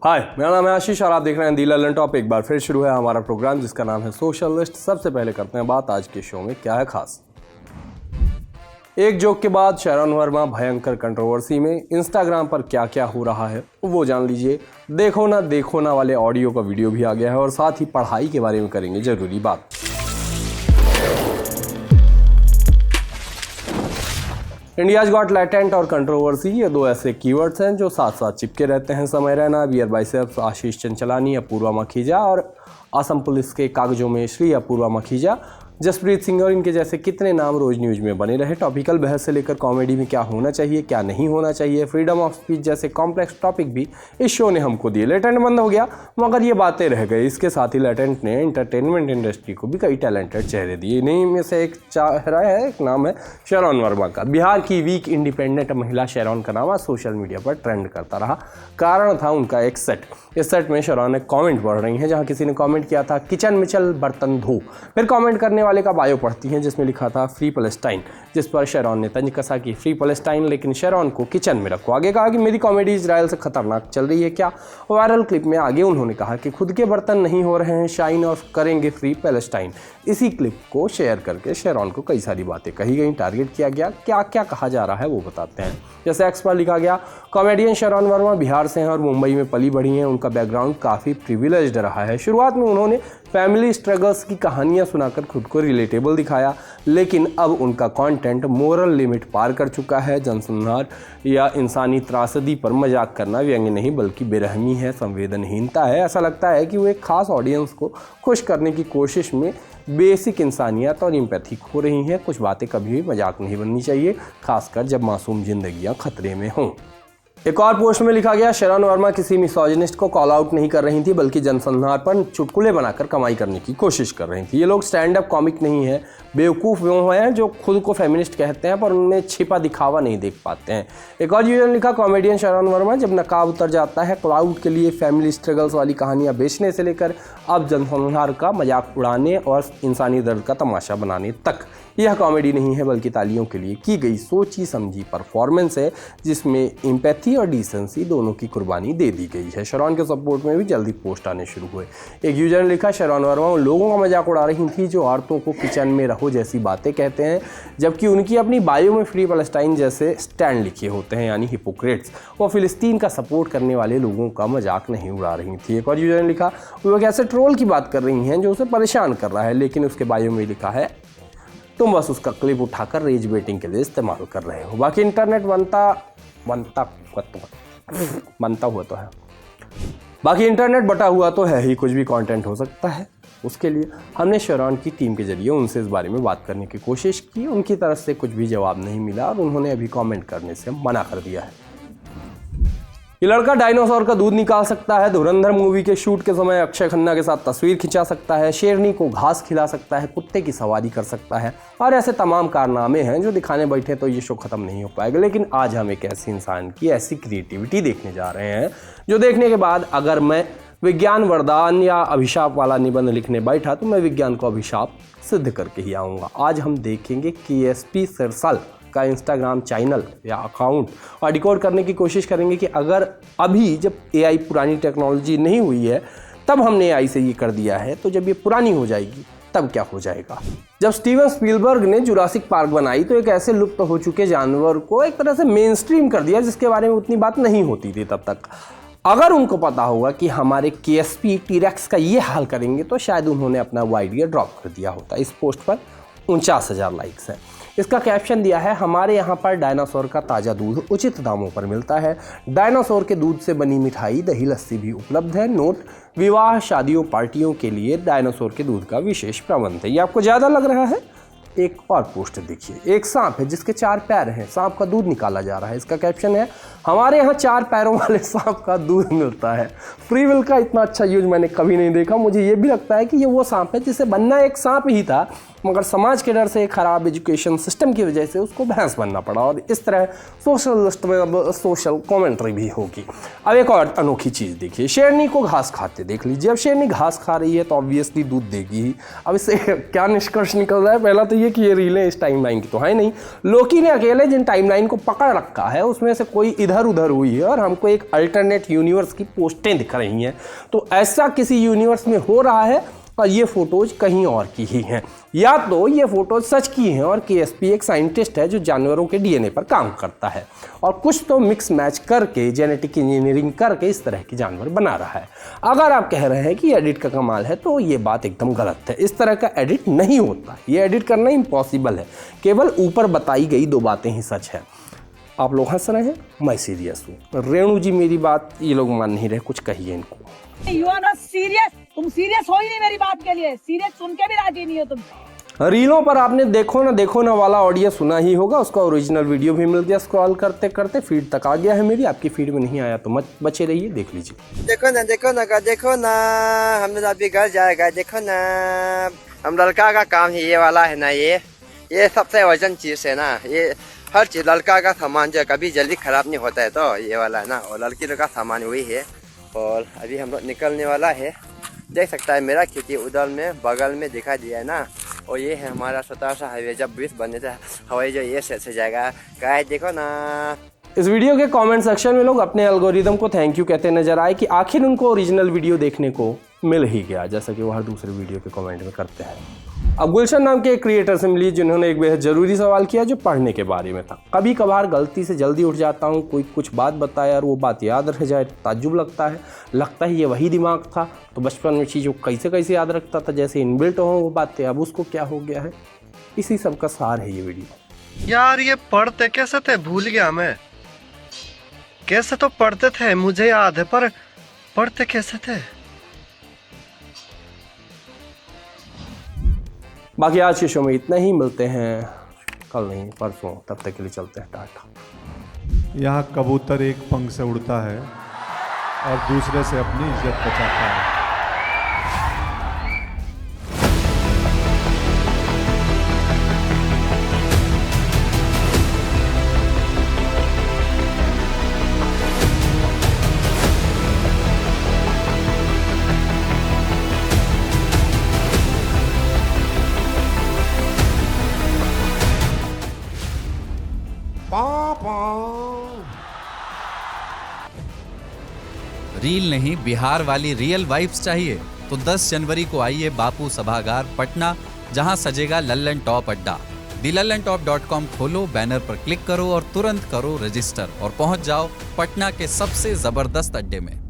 हाय, मेरा नाम है आशीष और आप देख रहे हैं दी ललन टॉप। एक बार फिर शुरू है हमारा प्रोग्राम जिसका नाम है सोशल लिस्ट। सबसे पहले करते हैं बात आज के शो में क्या है खास। एक जोक के बाद शरण वर्मा भयंकर कंट्रोवर्सी में। इंस्टाग्राम पर क्या क्या हो रहा है वो जान लीजिए। देखो ना वाले ऑडियो का वीडियो भी आ गया है और साथ ही पढ़ाई के बारे में करेंगे जरूरी बात। इंडियाज गॉट लैटेंट और कंट्रोवर्सी, ये दो ऐसे कीवर्ड्स हैं जो साथ साथ चिपके रहते हैं। समय रैना, बियर बाइसेप्स, आशीष चंचलानी, अपूर्वा मखीजा और असम पुलिस के कागजों में श्री अपूर्वा मखीजा, जसप्रीत सिंह और इनके जैसे कितने नाम रोज न्यूज में बने रहे। टॉपिकल बहस से लेकर कॉमेडी में क्या होना चाहिए क्या नहीं होना चाहिए, फ्रीडम ऑफ स्पीच जैसे कॉम्प्लेक्स टॉपिक भी इस शो ने हमको दिए। लेटेंट बंद हो गया मगर ये बातें रह गई। इसके साथ ही लेटेंट ने एंटरटेनमेंट इंडस्ट्री को भी कई टैलेंटेड चेहरे दिए। इन्हीं में से एक चेहरा है, एक नाम है शरण वर्मा का। बिहार की वीक इंडिपेंडेंट महिला शरण का नाम आज सोशल मीडिया पर ट्रेंड करता रहा। कारण था उनका एक सेट। इस सेट में शरण एक कॉमेंट पढ़ रही हैं जहाँ किसी ने कॉमेंट किया था किचन में चल बर्तन धो। फिर कॉमेंट करने वाले का बायो पढ़ती हैं जिसमें लिखा था फ्री पैलेस्टाइन, जिस पर शरण ने तंज कसा कि फ्री पैलेस्टाइन लेकिन शरण को किचन में रखो। आगे कहा कि मेरी कॉमेडी इजराइल से खतरनाक चल रही है क्या। वायरल क्लिप में आगे उन्होंने कहा कि खुद के बर्तन नहीं हो रहे हैं शाइन और करेंगे फ्री पैलेस्टाइन। इसी क्लिप को शेयर करके शरण को कई सारी बातें कही गई, टारगेट किया गया। क्या क्या कहा जा रहा है वो बताते हैं। जैसे एक्स पर लिखा गया कॉमेडियन शरण वर्मा बिहार से हैं और मुंबई में पली बढ़ी हैं। उनका बैकग्राउंड काफ़ी प्रिविलेज्ड रहा है। शुरुआत में उन्होंने फैमिली स्ट्रगल्स की कहानियां सुनाकर खुद को रिलेटेबल दिखाया, लेकिन अब उनका कंटेंट मोरल लिमिट पार कर चुका है। जनसंहार या इंसानी त्रासदी पर मजाक करना व्यंग नहीं बल्कि बेरहमी है, संवेदनहीनता है। ऐसा लगता है कि वो एक खास ऑडियंस को खुश करने की कोशिश में बेसिक इंसानियत और एम्पैथी खो रही हैं। कुछ बातें कभी भी मजाक नहीं बननी चाहिए, खासकर जब मासूम जिंदगियां खतरे में हों। एक और पोस्ट में लिखा गया शरण वर्मा किसी मिसोजिनिस्ट को कॉल आउट नहीं कर रही थी बल्कि जनसंहार पर चुटकुले बनाकर कमाई करने की कोशिश कर रही थी। ये लोग स्टैंड अप कॉमिक नहीं है, बेवकूफ़ वो हैं जो खुद को फेमिनिस्ट कहते हैं पर उनमें छिपा दिखावा नहीं देख पाते हैं। एक और यूजर ने लिखा कॉमेडियन शरण वर्मा जब नकाब उतर जाता है क्लाउड के लिए फैमिली स्ट्रगल्स वाली कहानियां बेचने से लेकर अब जनसंहार का मजाक उड़ाने और इंसानी दर्द का तमाशा बनाने तक, यह कॉमेडी नहीं है बल्कि तालियों के लिए की गई सोची समझी परफॉर्मेंस है जिसमें एम्पैथी और डिसेंसी दोनों की कुर्बानी दे दी गई है। शरण के सपोर्ट में भी जल्दी पोस्ट आने शुरू हुए। एक यूजर ने लिखा शरण वर्मा उन लोगों का मजाक उड़ा रही थी जो औरतों को किचन में रहो जैसी बातें कहते हैं जबकि उनकी अपनी बायो में फ्री पैलेस्टाइन जैसे स्टैंड लिखे होते हैं, यानी हिपोक्रेट्स। वो फिलिस्तीन का सपोर्ट करने वाले लोगों का मजाक नहीं उड़ा रही थी। एक और यूजर ने लिखा वो एक ऐसे ट्रोल की बात कर रही हैं जो उसे परेशान कर रहा है, लेकिन उसके बायो में लिखा है तुम बस उसका क्लिप उठाकर रेज बेटिंग के लिए इस्तेमाल कर रहे हो। बाकी इंटरनेट बाकी इंटरनेट बटा हुआ तो है ही, कुछ भी कंटेंट हो सकता है। उसके लिए हमने शरण की टीम के जरिए उनसे इस बारे में बात करने की कोशिश की। उनकी तरफ से कुछ भी जवाब नहीं मिला और उन्होंने अभी कमेंट करने से मना कर दिया है। ये लड़का डायनासोर का दूध निकाल सकता है, धुरंधर मूवी के शूट के समय अक्षय खन्ना के साथ तस्वीर खिंचा सकता है, शेरनी को घास खिला सकता है, कुत्ते की सवारी कर सकता है और ऐसे तमाम कारनामे हैं जो दिखाने बैठे तो ये शो खत्म नहीं हो पाएगा। लेकिन आज हम एक ऐसे इंसान की ऐसी क्रिएटिविटी देखने जा रहे हैं जो देखने के बाद अगर मैं विज्ञान वरदान या अभिशाप वाला निबंध लिखने बैठा तो मैं विज्ञान को अभिशाप सिद्ध करके ही आऊँगा। आज हम देखेंगे KSP सिरसल का इंस्टाग्राम चैनल या अकाउंट और डिकोड करने की कोशिश करेंगे कि अगर अभी जब AI पुरानी टेक्नोलॉजी नहीं हुई है तब हमने AI से ये कर दिया है तो जब ये पुरानी हो जाएगी तब क्या हो जाएगा। जब स्टीवन स्पीलबर्ग ने जुरासिक पार्क बनाई तो एक ऐसे लुप्त हो चुके जानवर को एक तरह से मेन स्ट्रीम कर दिया जिसके बारे में उतनी बात नहीं होती थी तब तक। अगर उनको पता होगा कि हमारे KSP टीरेक्स का ये हाल करेंगे तो शायद उन्होंने अपना वो आइडिया ड्रॉप कर दिया होता। इस पोस्ट पर 49,000 लाइक्स हैं। इसका कैप्शन दिया है हमारे यहाँ पर डायनासोर का ताज़ा दूध उचित दामों पर मिलता है। डायनासोर के दूध से बनी मिठाई दही लस्सी भी उपलब्ध है। नोट विवाह शादियों पार्टियों के लिए डायनासोर के दूध का विशेष प्रबंध है। ये आपको ज़्यादा लग रहा है। एक और पोस्ट देखिए, एक सांप है जिसके 4 पैर हैं, सांप का दूध निकाला जा रहा है। इसका कैप्शन है हमारे यहाँ 4 पैरों वाले सांप का दूध मिलता है। फ्री विल का इतना अच्छा यूज मैंने कभी नहीं देखा। मुझे ये भी लगता है कि ये वो सांप है जिसे बनना एक सांप ही था मगर समाज के डर से, ख़राब एजुकेशन सिस्टम की वजह से उसको भैंस बनना पड़ा और इस तरह सोशल लिस्ट में अब सोशल कॉमेंट्री भी होगी। अब एक और अनोखी चीज़ देखिए, शेरनी को घास खाते देख लीजिए। अब शेरनी घास खा रही है तो ऑब्वियसली दूध देगी ही। अब इससे क्या निष्कर्ष निकल रहा है? पहला तो ये कि ये रीलें इस टाइमलाइन की तो है नहीं। लोकी ने अकेले जिन टाइमलाइन को पकड़ रखा है उसमें से कोई इधर उधर हुई है और हमको एक अल्टरनेट यूनिवर्स की पोस्टें दिख रही हैं। तो ऐसा किसी यूनिवर्स में हो रहा है और ये फोटोज कहीं और की ही हैं, या तो ये फोटोज सच की हैं और केएसपी एक साइंटिस्ट है जो जानवरों के डीएनए पर काम करता है और कुछ तो मिक्स मैच करके, जेनेटिक इंजीनियरिंग करके इस तरह के जानवर बना रहा है। अगर आप कह रहे हैं कि एडिट का कमाल है तो ये बात एकदम गलत है। इस तरह का एडिट नहीं होता, ये एडिट करना इम्पॉसिबल है। केवल ऊपर बताई गई 2 बातें ही सच है। आप लोग हंस रहे हैं, मैं सीरियस हूँ। रेणु जी मेरी बात ये लोग मान नहीं रहे, कुछ कहिए इनको। यू आर नॉट सीरियस, तुम सीरियस हो ही नहीं मेरी बात के लिए, सीरियस सुन के भी राजी नहीं हो तुम। रीलों पर आपने देखो ना वाला ऑडियो सुना ही होगा, उसका ओरिजिनल वीडियो भी मिल गया। स्क्रॉल करते करते फीड तक आ गया है मेरी। आपकी फीड में नहीं आया तो मत बचे रहिए, देख लीजिए। देखो ना हम लोग अभी घर जाएगा। देखो ना, हम लड़का का काम ही ये वाला है ना, ये सबसे वजन चीज़ है ना। ये हर चीज़ लड़का का सामान जो कभी जल्दी ख़राब नहीं होता है, तो ये वाला है ना। और लड़की लोग का सामान वही है। और अभी हम लोग निकलने वाला है, देख सकता है मेरा खिड़की उधर में बगल में दिखाई दिया है ना। और ये है हमारा छोटा सा हाईवे, जब ब्रिज बनने से हवाई जो ये से जाएगा। गाइस देखो ना। इस वीडियो के कमेंट सेक्शन में लोग अपने एल्गोरिदम को थैंक यू कहते नजर आए कि आखिर उनको ओरिजिनल वीडियो देखने को मिल ही गया, जैसा कि वो हर दूसरे वीडियो के कमेंट में करते हैं। अब गुलशन नाम के एक क्रिएटर से मिली जिन्होंने एक बेहद ज़रूरी सवाल किया जो पढ़ने के बारे में था। कभी कभार गलती से जल्दी उठ जाता हूँ, कोई कुछ बात बताए और वो बात याद रह जाए, ताज्जुब लगता है ये वही दिमाग था। तो बचपन में चीज़ों कैसे कैसे याद रखता था, जैसे इनबिल्ट हो वो बातें, अब उसको क्या हो गया है। इसी सब का सार है ये वीडियो। यार ये पढ़ते कैसे थे, भूल गया मैं। कैसे तो पढ़ते थे, मुझे याद है, पर पढ़ते कैसे थे। बाकी आज के शो में इतना ही, मिलते हैं कल नहीं परसों, तब तक के लिए चलते हैं, टाटा। यहाँ कबूतर एक पंख से उड़ता है और दूसरे से अपनी इज्जत बचाता है। रील नहीं, बिहार वाली रियल वाइब्स चाहिए तो 10 जनवरी को आइए बापू सभागार पटना, जहां सजेगा लल्लन टॉप अड्डा। thelallanTop.com खोलो, बैनर पर क्लिक करो और तुरंत करो रजिस्टर और पहुंच जाओ पटना के सबसे जबरदस्त अड्डे में।